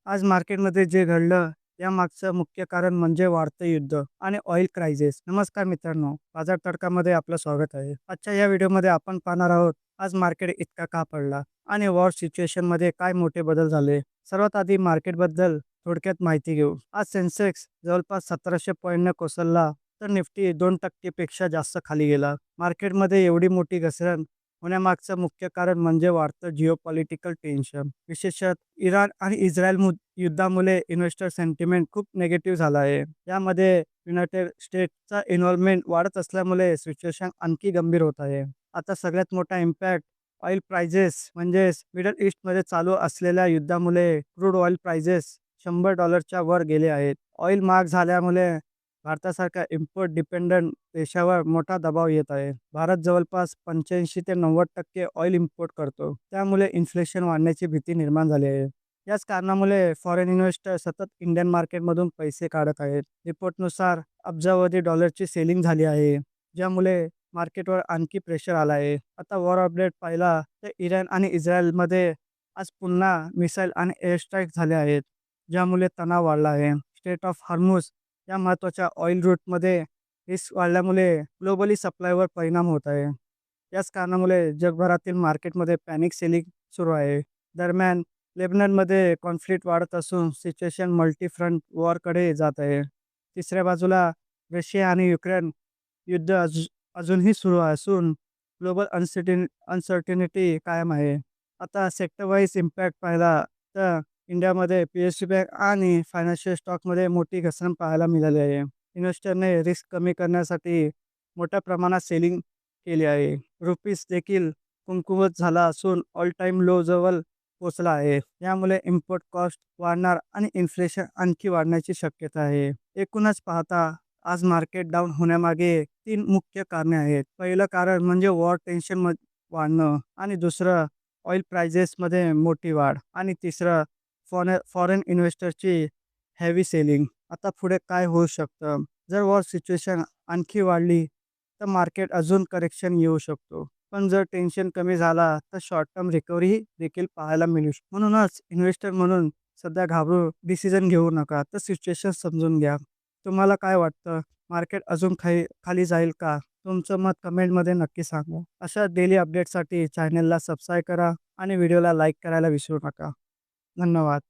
आज मार्केटमध्ये जे घडलं यामागचं मुख्य कारण म्हणजे वाढतं युद्ध आणि ऑइल क्रायसिस. नमस्कार मित्रांनो, बाजार तडकामध्ये आपलं स्वागत आहे. आजच्या या व्हिडिओमध्ये आपण पाहणार आहोत आज मार्केट इतका का पडला आणि वॉर सिच्युएशनमध्ये काय मोठे बदल झाले. सर्वात आधी मार्केटबद्दल थोडक्यात माहिती घेऊ. आज सेन्सेक्स जवळपास 1700 पॉईंटने कोसळला तर निफ्टी 2% पेक्षा जास्त खाली गेला. मार्केटमध्ये एवढी मोठी घसरण होण्यामागचं मुख्य कारण म्हणजे वाढतं जिओपॉलिटिकल टेन्शन. विशेषतः इराण आणि इस्रायल युद्धामुळे इन्व्हेस्टर सेंटिमेंट खूप निगेटिव्ह झाला आहे. यामध्ये युनायटेड स्टेट्सचा इन्व्हॉल्वमेंट वाढत असल्यामुळे सिच्युएशन आणखी गंभीर होत आहे. आता सगळ्यात मोठा इम्पॅक्ट ऑइल प्राइजेस म्हणजेच मिडल ईस्टमध्ये चालू असलेल्या युद्धामुळे क्रूड ऑइल प्राइजेस $100च्या वर गेले आहेत. ऑइल महाग झाल्यामुळे भारतासारख्या इम्पोर्ट डिपेंडंट देशावर मोठा दबाव येत आहे. भारत जवळपास 85 ते 90% ऑइल इम्पोर्ट करतो. त्यामुळे इन्फ्लेशन वाढण्याची भीती निर्माण झाली आहे. याच कारणामुळे फॉरेन इन्व्हेस्टर सतत इंडियन मार्केटमधून पैसे काढत आहेत. रिपोर्टनुसार अब्जावधी डॉलरची सेलिंग झाली आहे, ज्यामुळे मार्केटवर आणखी प्रेशर आला आहे. आता वॉर अपडेट पाहिला तर इराण आणि इस्रायलमध्ये आज पुन्हा मिसाईल आणि एअर स्ट्राईक झाले आहेत, ज्यामुळे तणाव वाढला आहे. स्टेट ऑफ हॉर्मुझ या महत्त्वाच्या ऑइल रूटमध्ये रिस्क वाढल्यामुळे ग्लोबली सप्लायवर परिणाम होत आहे. याच कारणामुळे जगभरातील मार्केटमध्ये पॅनिक सेलिंग सुरू आहे. दरम्यान लेबननमध्ये कॉन्फ्लिक्ट वाढत असून सिच्युएशन मल्टी फ्रंट वॉरकडे जात आहे. तिसऱ्या बाजूला रशिया आणि युक्रेन युद्ध अजूनही सुरू असून ग्लोबल अनसर्टिनिटी कायम आहे. आता सेक्टर वाईज इम्पॅक्ट पाहिला तर इंडियामध्ये पी-एस-यू बँक आणि फायनान्शियल स्टॉकमध्ये मोठी घसरण पाहायला मिळाली आहे. इन्व्हेस्टरने रिस्क कमी करण्यासाठी मोठ्या प्रमाणात सेलिंग केली आहे. रुपीज देखील कमकुवत झाला असून ऑल टाईम लो जवळ पोहोचला आहे. यामुळे इम्पोर्ट कॉस्ट वाढणार आणि इन्फ्लेशन आणखी वाढण्याची शक्यता आहे. एकूणच पाहता आज मार्केट डाऊन होण्यामागे 3 मुख्य कारणे आहेत. पहिलं कारण म्हणजे वॉर टेन्शन वाढणं आणि दुसरं ऑइल प्राइजेसमध्ये मोठी वाढ आणि तिसरं फॉरेन इन्व्हेस्टरची हेवी सेलिंग. आता पुढे काय होऊ शकतं? जर वॉर सिच्युएशन आणखी वाढली तर मार्केट अजून करेक्शन येऊ शकतो. पण जर टेन्शन कमी झाला तर शॉर्ट टर्म रिकव्हरी देखील पाहायला मिळू शकते. म्हणूनच इन्व्हेस्टर म्हणून सध्या घाबरून डिसिजन घेऊ नका, तर सिच्युएशन समजून घ्या. तुम्हाला काय वाटतं? मार्केट अजून खाली जाईल का? तुमचं मत कमेंटमध्ये नक्की सांगा. अशा डेली अपडेटसाठी चॅनलला सबस्क्राईब करा आणि व्हिडिओला लाईक करायला विसरू नका. धन्यवाद.